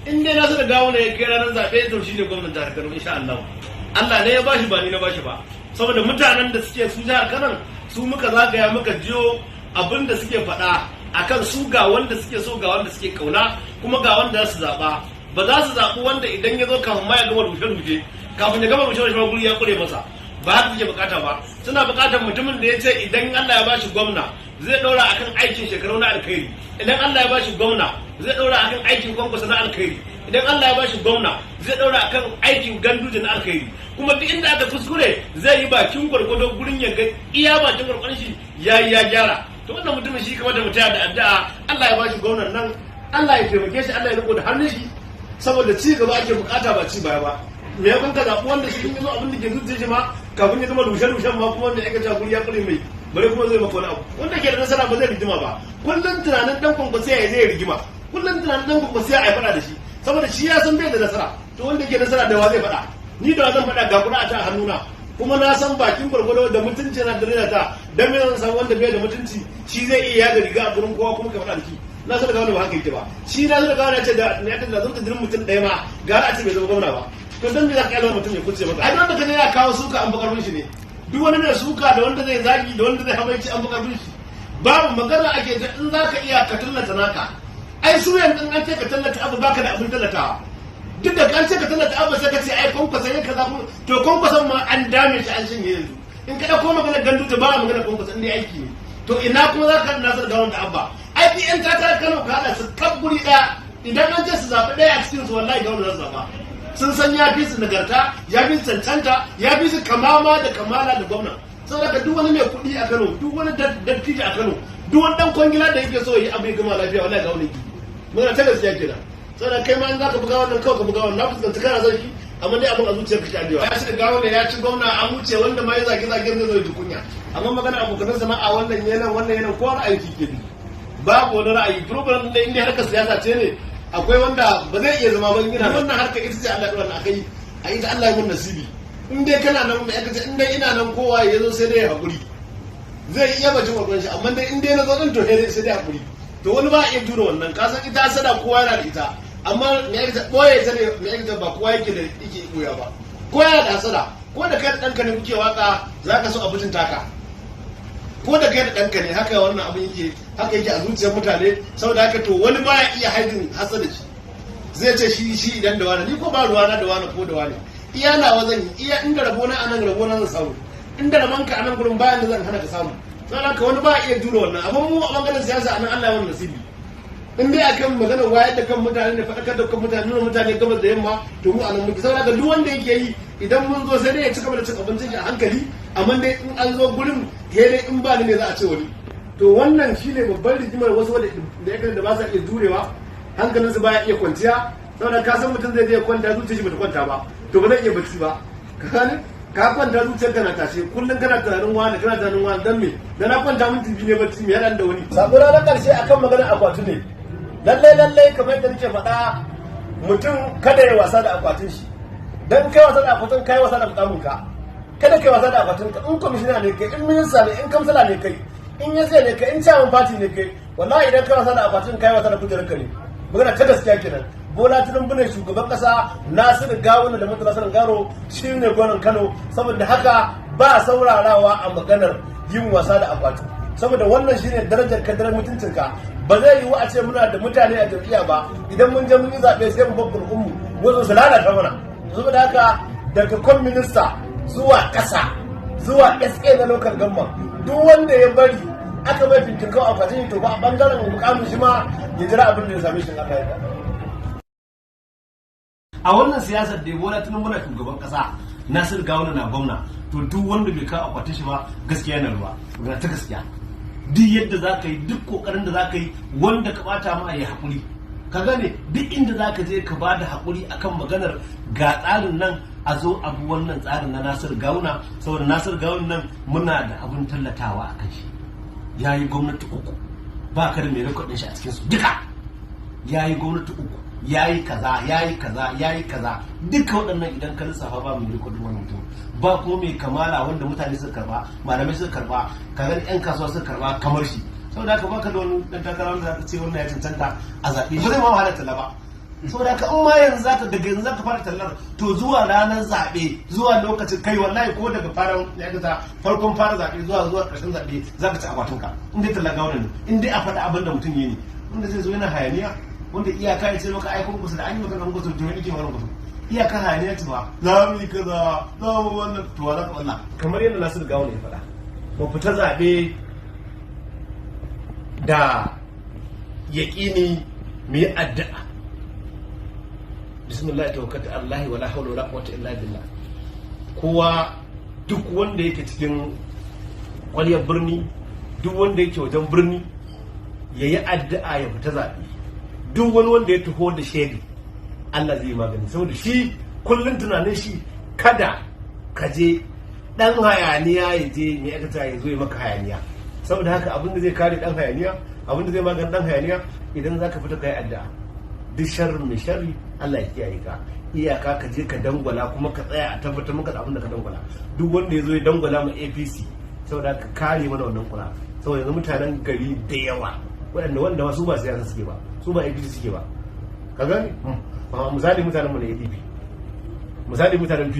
in dai nasu da gawo ne ya kai ranar zaɓe to shi ne gwamnan jihar Kano insha Allah. Allah ne ya bashi ba ni na bashi ba. Saboda mutanen da suke su jihar Kano su muka zagaya muka jiyo abin da suke faɗa akan su ga wanda suke so ga wanda suke kauna kuma ga wanda za su zaɓa. Ba za su zaɓi wanda idan ya zo kafin ma ya gama rushe-rushe kafin ya gama rushe-rushe ma guri ya kure masa. Ba haka suke bukata ba. Suna bukatar mutumin da ya ce idan Allah ya bashi gwamna zai ɗaura akan aikin shekaru na alkhairi. Idan Allah ya bashi gwamna zai ɗaura akan aikin kwankwasa na alkhairi. Idan Allah ya bashi gwamna zai ɗaura akan aikin ganduje na alkhairi. Kuma duk inda aka kuskure zai yi bakin gwargwado gurin ya ga iya bakin gwargwadon shi ya gyara. To wannan mutumin shi kamar da mutaya da addu'a Allah ya bashi gwamnan nan, Allah ya taimake shi, Allah ya riko da hannun shi saboda ci gaba ake bukata ba ci baya ba. Me ya ka zaɓi wanda shi in yazo abin da ke zuciya shi ma kafin ya zama rushe-rushen ma kuma wanda ya ga guri ya kure mai bare kuma zai maka wani abu wanda ke da nasara ba zai rigima ba. Kullum tunanin dan kwankwasa ya zai rigima, kullum tunanin dan kwankwasa ya faɗa da shi saboda shi ya san bai da nasara. To wanda ke nasara da wa zai faɗa? Ni da zan faɗa ga kuna a ta hannuna kuma na san bakin gwargwado da mutunci na da ta dan me zan san wanda bai da mutunci shi zai iya yaga riga a gurin kowa kuma ka faɗa da shi. Na san da wanda ba haka yake ba. Shi na san da wanda ya ce da ne da zan ta dirin mutum ɗaya ma gara a ce bai zama gwamna ba. To dan me za ka yi mutum ya kuce maka? Ai wanda kaje ya kawo suka an bakar shi ne. Duk wani mai suka da wanda zai zagi da wanda zai habaici an bakar shi. Babu magana ake ta in za ka iya ka tallata naka. Ai su yanzu an ce ka tallata abu baka da abin tallatawa. Duk da an ce ka tallata abu sai ka ce ai kwankwasa ne kaza to kwankwasan ma an dame shi an shinye yanzu. In ka dauko magana gandu ta ba magana kwankwasa in dai aiki ne. To ina kuma za ka nasar ga wanda abba. Ai bi yan tata Kano ka hada su kaf guri daya idan an ce su zaɓi ɗaya a cikin su wallahi ga wanda za su zaɓa. Sun san ya fi su nagarta, ya fi su cancanta, ya fi su kamama da kamala da gwamna. Saboda duk wani mai kuɗi a Kano, duk wani dattijo a Kano, duk wani dan kwangila da yake so ya yi abu ya gama lafiya wallahi ga wani ki. Muna ta gaskiya kenan. Saboda kai ma in zaka buga wannan kawai ka buga wannan, na fuskanci kana son shi amma dai abin a zuciyar ka ajewa. Ya shiga gawo ne ya ci gwamna an wuce wanda ma ya zage zage zai zo da kunya. Amma magana abokan sana'a wannan yana ko ra'ayi ke bi. Babu wani ra'ayi problem da inda harkar siyasa ce ne akwai wanda ba zai iya zama ba ina wannan harkar ita ce Allah ya akai a ita Allah ya mun nasibi in dai kana nan mai aka ce in dai ina nan kowa ya zo sai dai hakuri zai iya bacin wakon shi amma dai in dai na zo din to sai dai hakuri to wani ba iya tura wannan ka san ita sada kowa yana da ita amma me aka boye ta ne me aka ba kowa yake da yake koya ba kowa yana da hasada ko da kai da danka ne kuke waka zaka so a butun taka ko da kai da ɗanka ne haka wannan abin yake haka yake a zuciyar mutane saboda haka to wani baya iya haidin hasa da shi zai ce shi idan da wani ni ko ba ruwana da wani ko da wani iya nawa zan yi iya inda rabona a nan rabona zan samu inda rabanka a nan gurin bayan da zan hana ka samu saboda haka wani baya iya jure wannan amma mu a bangaren siyasa a nan Allah ya wani nasibi in dai akan magana wayar da kan mutane da faɗakar da kan mutane nuna mutane gabas da yamma to mu a nan muke saboda haka duk wanda yake yi idan mun zo sai dai ya ci gaba da cin abincin shi a hankali amma dai in an zo gurin dai in ba ni ne za a ce wani to wannan shine babban rigimar wasu wanda da ba sa iya jurewa hankalinsu baya iya kwanciya saboda ka san mutum zai je kwanta zuciyar shi bata kwanta ba to ba zai iya bacci ba ka kwanta zuciyar kana tashe kullum kana tunanin wani dan me da na kwanta minti biyu ne bacci me yana da wani sabo na karshe akan maganar akwati ne lallai kamar yadda nake faɗa mutum kada ya wasa da akwatin shi dan kai wasa da akwatin kai wasa da mukamin ka kada kai wasa da akwatin ka in kwamishina ne kai in minista ne in kamsala ne kai in yasa ne kai in chairman party ne kai wallahi idan kai wasa da akwatin kai wasa da kujerar ka ne magana ta gaskiya kenan Bola Tinubu ne shugaban kasa, Nasiru Gawuna da Murtala Sanin Garo shine gwamnan Kano saboda haka ba saurarawa a maganar yin wasa da akwati saboda wannan shine darajar kadarar mutuncinka ba zai yiwu a ce muna da mutane a jam'iyya ba idan mun je mun yi zaɓe sai mu babbar ummu wazo su lalata mana saboda haka daga kwan minista zuwa ƙasa zuwa SA na local government duk wanda ya bari aka bai fintin kawai akwatin to ba a bangaren mukamin shi ma ya jira abin da ya same shi Allah ya a wannan siyasar da Bola Tinubu na shugaban kasa Nasiru Gawuna na gwamna to duk wanda bai kawo akwatin shi ba gaskiya yana ruwa magana ta gaskiya duk yadda za ka yi duk kokarin da za ka yi wanda ka bata ma ya haƙuri ka gane duk inda za ka je ka ba da haƙuri akan maganar ga tsarin nan a zo abu wannan tsarin na Nasiru Gawuna saboda Nasiru Gawuna nan muna da abin tallatawa a kan shi ya yi gwamnati uku ba ka da mai rikodin shi a cikinsu duka ya yi gwamnati uku ya yi kaza duka waɗannan idan ka lissafa ba mai rikodin wani mutum ba kuma mai kamala wanda mutane suka karba malamai suka karba kagan yan kasuwa suka karba kamar shi saboda haka baka da wani dan takara wanda zaka ce wannan ya cancanta a zaɓe ba zai ma wahala talla ba saboda haka in ma yanzu zaka daga yanzu zaka fara tallar to zuwa ranar zaɓe zuwa lokacin kai wallahi ko daga farkon fara zaɓe zuwa ƙarshen zaɓe zaka ci akwatin ka in dai tallar gauna ne in dai a faɗa abin da mutum yi ne wanda zai zo yana hayaniya wanda iyaka ya ce maka aikon kusa da an yi maka nan kusa to yake wannan kusa iyakar hayaniya ce ba za mu yi kaza za mu wannan to wala wannan kamar yadda Nasiru Gawuna ya faɗa mu fita zaɓe da yaƙini mu yi addu'a bismillah tawakkaltu Allah wala hawla wala quwwata illa billah kowa duk wanda yake cikin kwaliyar birni duk wanda yake wajen birni yayi addu'a ya fita zaɓe duk wani wanda ya taho da shedi Allah zai magani saboda shi kullum tunanin shi kada ka je dan hayaniya ya je mai aikata ya zo ya maka hayaniya saboda haka abin da zai kare dan hayaniya abin da zai magani dan hayaniya idan zaka fita kai addu'a duk sharrin mai sharri Allah ya kiyaye ka iyaka ka je ka dangwala kuma ka tsaya a tabbatar maka da abin da ka dangwala duk wanda ya zo ya dangwala mu APC saboda ka kare mana wannan kula saboda yanzu mutanen gari da yawa wanda wasu ba siyasa suke ba su ba APC suke ba ka gani misali mutanen mu na ADP misali mutanen